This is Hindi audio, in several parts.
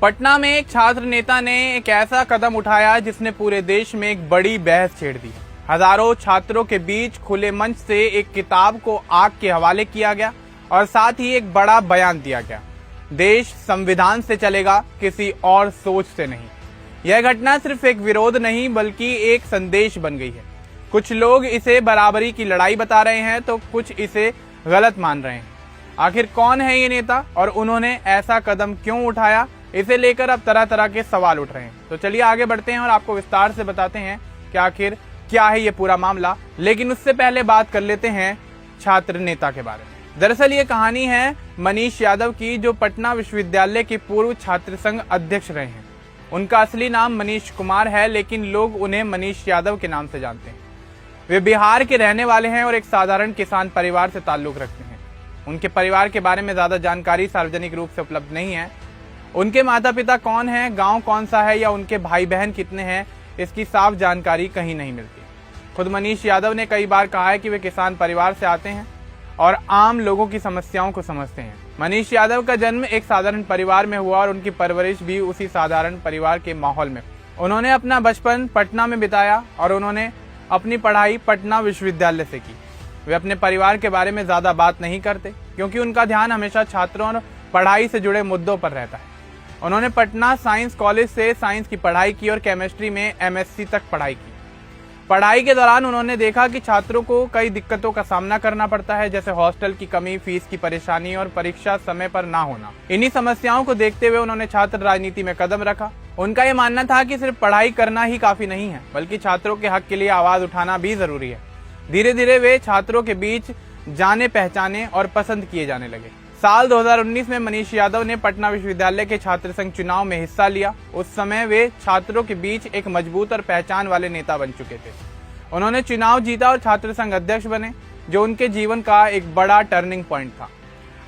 पटना में एक छात्र नेता ने एक ऐसा कदम उठाया जिसने पूरे देश में एक बड़ी बहस छेड़ दी। हजारों छात्रों के बीच खुले मंच से एक किताब को आग के हवाले किया गया और साथ ही एक बड़ा बयान दिया गया, देश संविधान से चलेगा, किसी और सोच से नहीं। यह घटना सिर्फ एक विरोध नहीं बल्कि एक संदेश बन गई है। कुछ लोग इसे बराबरी की लड़ाई बता रहे हैं तो कुछ इसे गलत मान रहे हैं। आखिर कौन है ये नेता और उन्होंने ऐसा कदम क्यों उठाया, इसे लेकर अब तरह तरह के सवाल उठ रहे हैं। तो चलिए आगे बढ़ते हैं और आपको विस्तार से बताते हैं कि आखिर क्या है ये पूरा मामला। लेकिन उससे पहले बात कर लेते हैं छात्र नेता के बारे में। दरअसल ये कहानी है मनीष यादव की, जो पटना विश्वविद्यालय के पूर्व छात्र संघ अध्यक्ष रहे हैं। उनका असली नाम मनीष कुमार है, लेकिन लोग उन्हें मनीष यादव के नाम से जानते हैं। वे बिहार के रहने वाले हैं और एक साधारण किसान परिवार से ताल्लुक रखते हैं। उनके परिवार के बारे में ज्यादा जानकारी सार्वजनिक रूप से उपलब्ध नहीं है। उनके माता पिता कौन हैं, गांव कौन सा है या उनके भाई बहन कितने हैं, इसकी साफ जानकारी कहीं नहीं मिलती। खुद मनीष यादव ने कई बार कहा है कि वे किसान परिवार से आते हैं और आम लोगों की समस्याओं को समझते हैं। मनीष यादव का जन्म एक साधारण परिवार में हुआ और उनकी परवरिश भी उसी साधारण परिवार के माहौल में। उन्होंने अपना बचपन पटना में बिताया और उन्होंने अपनी पढ़ाई पटना विश्वविद्यालय से की। वे अपने परिवार के बारे में ज्यादा बात नहीं करते क्योंकि उनका ध्यान हमेशा छात्रों और पढ़ाई से जुड़े मुद्दों पर रहता है। उन्होंने पटना साइंस कॉलेज से साइंस की पढ़ाई की और केमिस्ट्री में एमएससी तक पढ़ाई की। पढ़ाई के दौरान उन्होंने देखा कि छात्रों को कई दिक्कतों का सामना करना पड़ता है, जैसे हॉस्टल की कमी, फीस की परेशानी और परीक्षा समय पर ना होना। इन्हीं समस्याओं को देखते हुए उन्होंने छात्र राजनीति में कदम रखा। उनका यह मानना था कि सिर्फ पढ़ाई करना ही काफी नहीं है, बल्कि छात्रों के हक के लिए आवाज उठाना भी जरूरी है। धीरे धीरे वे छात्रों के बीच जाने पहचाने और पसंद किए जाने लगे। साल 2019 में मनीष यादव ने पटना विश्वविद्यालय के छात्र संघ चुनाव में हिस्सा लिया। उस समय वे छात्रों के बीच एक मजबूत और पहचान वाले नेता बन चुके थे। उन्होंने चुनाव जीता और छात्र संघ अध्यक्ष बने, जो उनके जीवन का एक बड़ा टर्निंग पॉइंट था।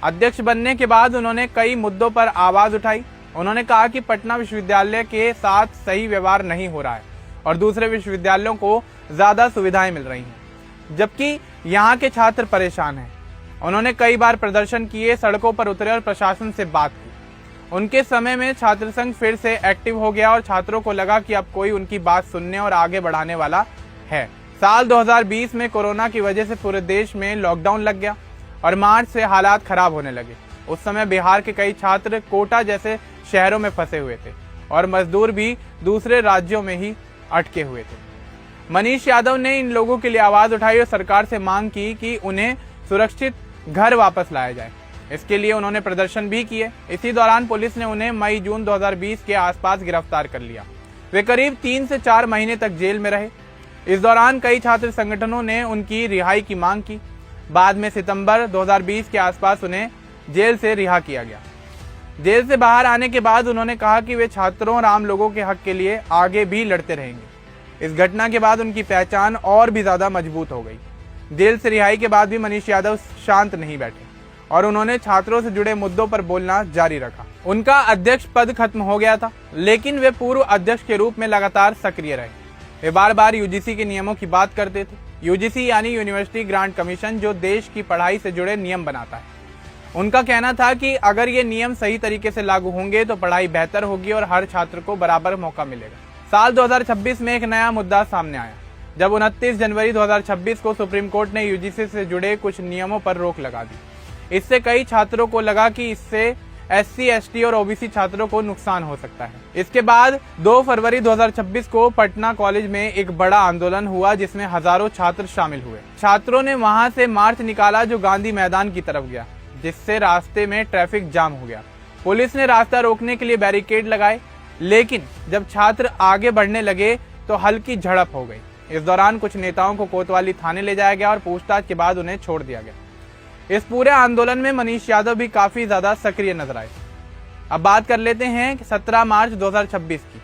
अध्यक्ष बनने के बाद उन्होंने कई मुद्दों पर आवाज उठाई। उन्होंने कहा कि पटना विश्वविद्यालय के साथ सही व्यवहार नहीं हो रहा है और दूसरे विश्वविद्यालयों को ज्यादा सुविधाएं मिल रही हैं, जबकि यहाँ के छात्र परेशान हैं। उन्होंने कई बार प्रदर्शन किए, सड़कों पर उतरे और प्रशासन से बात की। उनके समय में छात्र संघ फिर से एक्टिव हो गया और छात्रों को लगा कि अब कोई उनकी बात सुनने और आगे बढ़ाने वाला है। साल 2020 में कोरोना की वजह से पूरे देश में लॉकडाउन लग गया और मार्च से हालात खराब होने लगे। उस समय बिहार के कई छात्र कोटा जैसे शहरों में फंसे हुए थे और मजदूर भी दूसरे राज्यों में ही अटके हुए थे। मनीष यादव ने इन लोगों के लिए आवाज उठाई और सरकार से मांग की कि उन्हें सुरक्षित घर वापस लाया जाए। इसके लिए उन्होंने प्रदर्शन भी किए। इसी दौरान पुलिस ने उन्हें मई-जून 2020 के आसपास गिरफ्तार कर लिया। वे करीब 3 से 4 महीने तक जेल में रहे। इस दौरान कई छात्र संगठनों ने उनकी रिहाई की मांग की। बाद में सितंबर 2020 के आसपास उन्हें जेल से रिहा किया गया। जेल से बाहर आने के बाद उन्होंने कहा कि वे छात्रों और आम लोगों के हक के लिए आगे भी लड़ते रहेंगे। इस घटना के बाद उनकी पहचान और भी ज्यादा मजबूत हो गई। जेल से रिहाई के बाद भी मनीष यादव शांत नहीं बैठे और उन्होंने छात्रों से जुड़े मुद्दों पर बोलना जारी रखा। उनका अध्यक्ष पद खत्म हो गया था, लेकिन वे पूर्व अध्यक्ष के रूप में लगातार सक्रिय रहे। वे बार बार यूजीसी के नियमों की बात करते थे। यूजीसी यानी यूनिवर्सिटी ग्रांट कमीशन, जो देश की पढ़ाई से जुड़े नियम बनाता है। उनका कहना था कि अगर ये नियम सही तरीके से लागू होंगे तो पढ़ाई बेहतर होगी और हर छात्र को बराबर मौका मिलेगा। साल 2026 में एक नया मुद्दा सामने आया, जब 29 जनवरी 2026 को सुप्रीम कोर्ट ने यूजीसी से जुड़े कुछ नियमों पर रोक लगा दी। इससे कई छात्रों को लगा कि इससे एससी, एसटी और ओबीसी छात्रों को नुकसान हो सकता है। इसके बाद 2 फरवरी 2026 को पटना कॉलेज में एक बड़ा आंदोलन हुआ, जिसमें हजारों छात्र शामिल हुए। छात्रों ने वहां से मार्च निकाला जो गांधी मैदान की तरफ गया, जिससे रास्ते में ट्रैफिक जाम हो गया। पुलिस ने रास्ता रोकने के लिए बैरिकेड लगाए, लेकिन जब छात्र आगे बढ़ने लगे तो हल्की झड़प हो गई। इस दौरान कुछ नेताओं को कोतवाली थाने ले जाया गया और पूछताछ के बाद उन्हें छोड़ दिया गया। इस पूरे आंदोलन में मनीष यादव भी काफी ज्यादा सक्रिय नजर आए। अब बात कर लेते हैं 17 मार्च 2026 की,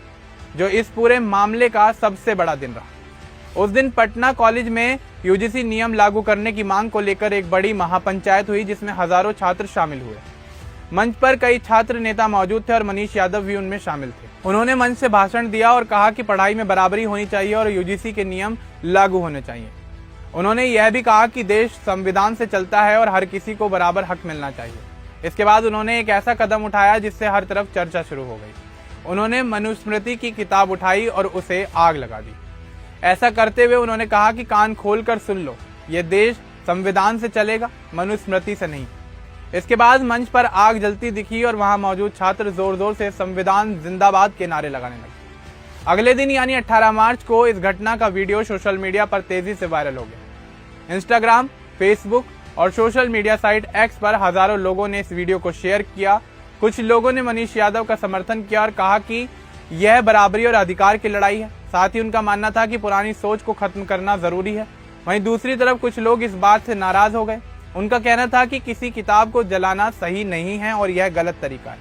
जो इस पूरे मामले का सबसे बड़ा दिन रहा। उस दिन पटना कॉलेज में यूजीसी नियम लागू करने की मांग को लेकर एक बड़ी महापंचायत हुई, जिसमें हजारों छात्र शामिल हुए। मंच पर कई छात्र नेता मौजूद थे और मनीष यादव भी उनमें शामिल थे। उन्होंने मंच से भाषण दिया और कहा कि पढ़ाई में बराबरी होनी चाहिए और यूजीसी के नियम लागू होने चाहिए। उन्होंने यह भी कहा कि देश संविधान से चलता है और हर किसी को बराबर हक मिलना चाहिए। इसके बाद उन्होंने एक ऐसा कदम उठाया जिससे हर तरफ चर्चा शुरू हो गई। उन्होंने मनुस्मृति की किताब उठाई और उसे आग लगा दी। ऐसा करते हुए उन्होंने कहा कि कान खोलकर सुन लो, ये देश संविधान से चलेगा, मनुस्मृति से नहीं। इसके बाद मंच पर आग जलती दिखी और वहां मौजूद छात्र जोर जोर से संविधान जिंदाबाद के नारे लगाने लगे। अगले दिन यानी 18 मार्च को इस घटना का वीडियो सोशल मीडिया पर तेजी से वायरल हो गया। इंस्टाग्राम, फेसबुक और सोशल मीडिया साइट एक्स पर हजारों लोगों ने इस वीडियो को शेयर किया। कुछ लोगों ने मनीष यादव का समर्थन किया और कहा कि यह बराबरी और अधिकार की लड़ाई है। साथ ही उनका मानना था कि पुरानी सोच को खत्म करना जरूरी है। वहीं दूसरी तरफ कुछ लोग इस बात से नाराज हो गए। उनका कहना था कि किसी किताब को जलाना सही नहीं है और यह गलत तरीका है।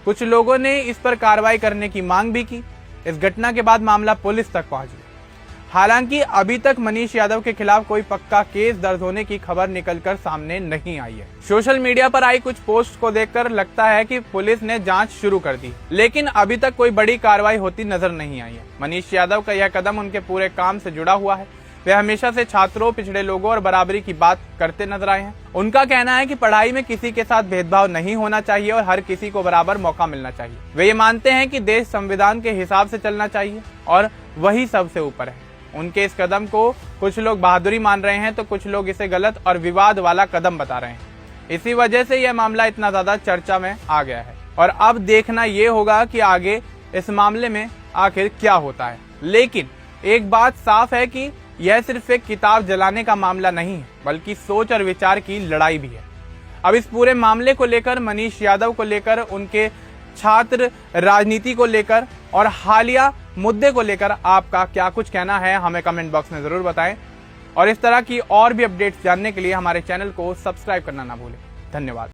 कुछ लोगों ने इस पर कार्रवाई करने की मांग भी की। इस घटना के बाद मामला पुलिस तक पहुंच गया। हालांकि अभी तक मनीष यादव के खिलाफ कोई पक्का केस दर्ज होने की खबर निकलकर सामने नहीं आई है। सोशल मीडिया पर आई कुछ पोस्ट को देखकर लगता है कि पुलिस ने जांच शुरू कर दी, लेकिन अभी तक कोई बड़ी कार्रवाई होती नजर नहीं आई है। मनीष यादव का यह कदम उनके पूरे काम से जुड़ा हुआ है। वे हमेशा से छात्रों, पिछड़े लोगों और बराबरी की बात करते नजर आए हैं। उनका कहना है कि पढ़ाई में किसी के साथ भेदभाव नहीं होना चाहिए और हर किसी को बराबर मौका मिलना चाहिए। वे ये मानते हैं कि देश संविधान के हिसाब से चलना चाहिए और वही सबसे ऊपर है। उनके इस कदम को कुछ लोग बहादुरी मान रहे हैं तो कुछ लोग इसे गलत और विवाद वाला कदम बता रहे हैं। इसी वजह से यह मामला इतना ज्यादा चर्चा में आ गया है और अब देखना यह होगा कि आगे इस मामले में आखिर क्या होता है। लेकिन एक बात साफ है कि यह सिर्फ एक किताब जलाने का मामला नहीं है, बल्कि सोच और विचार की लड़ाई भी है। अब इस पूरे मामले को लेकर, मनीष यादव को लेकर, उनके छात्र राजनीति को लेकर और हालिया मुद्दे को लेकर आपका क्या कुछ कहना है, हमें कमेंट बॉक्स में जरूर बताएं। और इस तरह की और भी अपडेट्स जानने के लिए हमारे चैनल को सब्सक्राइब करना ना भूलें। धन्यवाद।